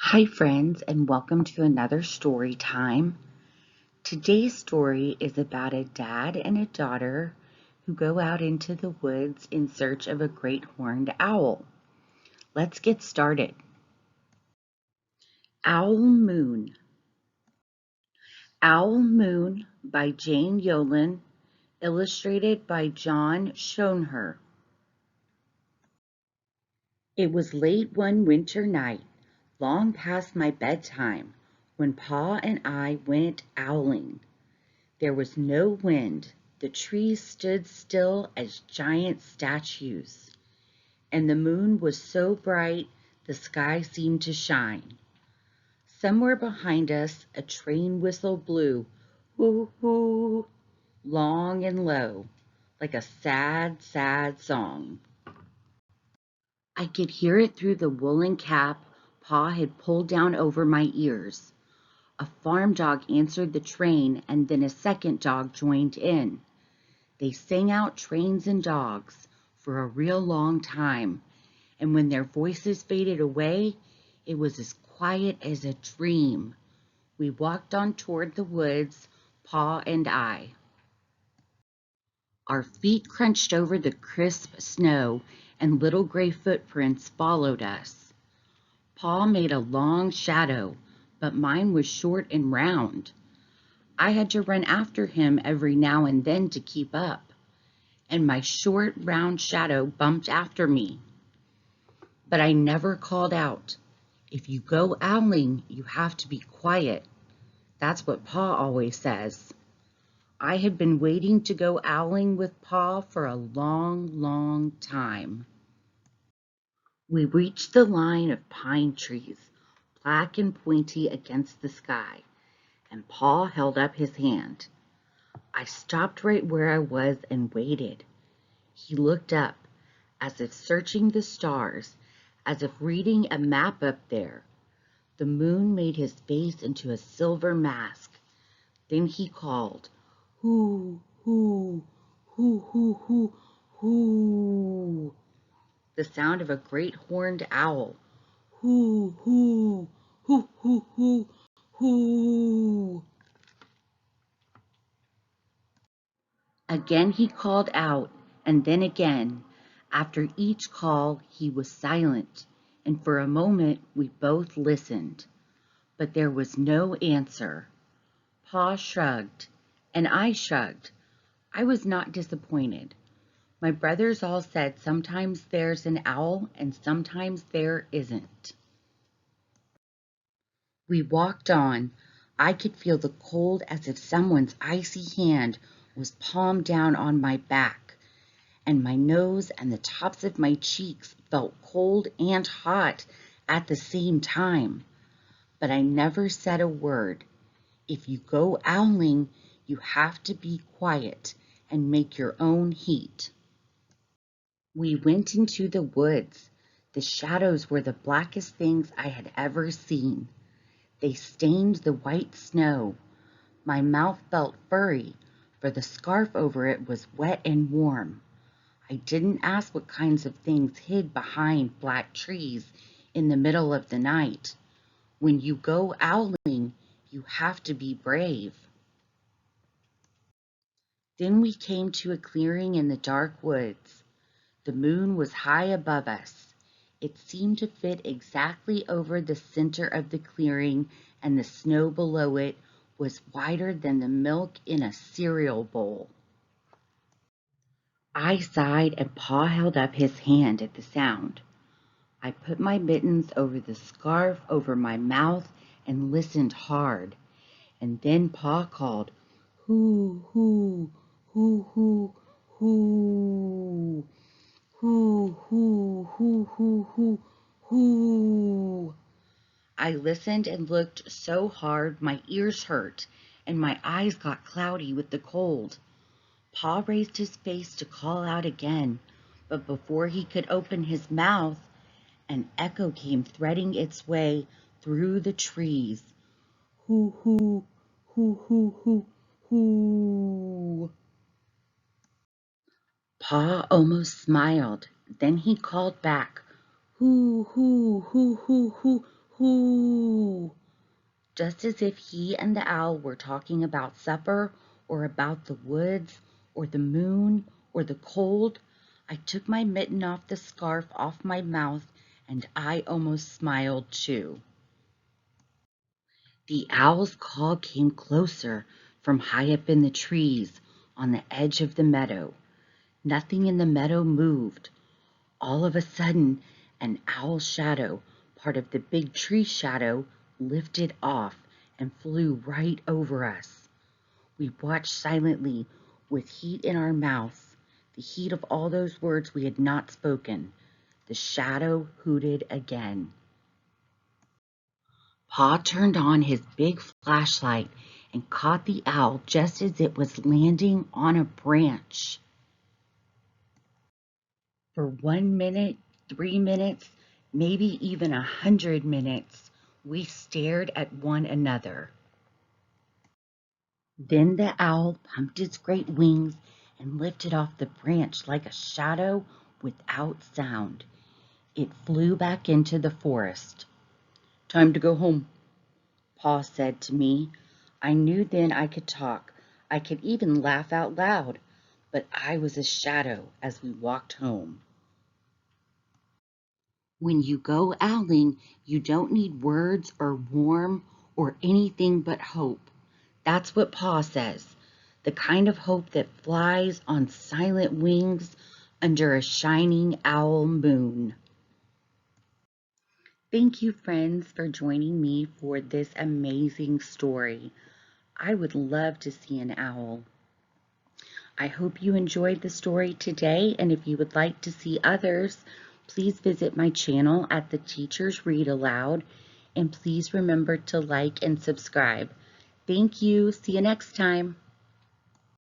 Hi, friends, and welcome to another story time. Today's story is about a dad and a daughter who go out into the woods in search of a great horned owl. Let's get started. Owl Moon. Owl Moon by Jane Yolen, illustrated by John Schoenherr. It was late one winter night, long past my bedtime, when Pa and I went owling. There was no wind, the trees stood still as giant statues, and the moon was so bright the sky seemed to shine. Somewhere behind us a train whistle blew, hoo hoo, long and low, like a sad, sad song. I could hear it through the woolen cap Pa had pulled down over my ears. A farm dog answered the train, and then a second dog joined in. They sang out trains and dogs for a real long time, and when their voices faded away, it was as quiet as a dream. We walked on toward the woods, Pa and I. Our feet crunched over the crisp snow, and little gray footprints followed us. Pa made a long shadow, but mine was short and round. I had to run after him every now and then to keep up, and my short, round shadow bumped after me. But I never called out. If you go owling, you have to be quiet. That's what Pa always says. I had been waiting to go owling with Pa for a long, long time. We reached the line of pine trees, black and pointy against the sky, and Pa held up his hand. I stopped right where I was and waited. He looked up, as if searching the stars, as if reading a map up there. The moon made his face into a silver mask. Then he called, "Hoo, hoo, hoo, hoo, hoo, hoo," the sound of a great horned owl. "Hoo, hoo, hoo, hoo, hoo, hoo." Again he called out, and then again. After each call he was silent, and for a moment we both listened. But there was no answer. Pa shrugged, and I shrugged. I was not disappointed. My brothers all said sometimes there's an owl and sometimes there isn't. We walked on. I could feel the cold as if someone's icy hand was palmed down on my back, and my nose and the tops of my cheeks felt cold and hot at the same time. But I never said a word. If you go owling, you have to be quiet and make your own heat. We went into the woods. The shadows were the blackest things I had ever seen. They stained the white snow. My mouth felt furry, for the scarf over it was wet and warm. I didn't ask what kinds of things hid behind black trees in the middle of the night. When you go owling, you have to be brave. Then we came to a clearing in the dark woods. The moon was high above us. It seemed to fit exactly over the center of the clearing, and the snow below it was whiter than the milk in a cereal bowl. I sighed, and Pa held up his hand at the sound. I put my mittens over the scarf over my mouth and listened hard. And then Pa called, "Hoo, hoo, hoo, hoo, hoo, hoo, hoo, hoo, hoo, hoo, hoo." I listened and looked so hard my ears hurt and my eyes got cloudy with the cold. Pa raised his face to call out again, but before he could open his mouth, an echo came threading its way through the trees. "Hoo, hoo, hoo, hoo, hoo, hoo." Pa almost smiled. Then he called back, "Hoo, hoo, hoo, hoo, hoo, "Hoo!" just as if he and the owl were talking about supper or about the woods or the moon or the cold. I took my mitten off the scarf off my mouth, and I almost smiled too. The owl's call came closer from high up in the trees on the edge of the meadow. Nothing in the meadow moved. All of a sudden, an owl shadow, part of the big tree shadow, lifted off and flew right over us. We watched silently with heat in our mouths, the heat of all those words we had not spoken. The shadow hooted again. Pa turned on his big flashlight and caught the owl just as it was landing on a branch. For 1 minute, 3 minutes, maybe even 100 minutes, we stared at one another. Then the owl pumped its great wings and lifted off the branch like a shadow without sound. It flew back into the forest. "Time to go home," Pa said to me. I knew then I could talk. I could even laugh out loud, but I was a shadow as we walked home. When you go owling, you don't need words or warm or anything but hope. That's what Pa says, the kind of hope that flies on silent wings under a shining owl moon. Thank you, friends, for joining me for this amazing story. I would love to see an owl. I hope you enjoyed the story today, and if you would like to see others, please visit my channel at The Teachers Read Aloud, and please remember to like and subscribe. Thank you. See you next time.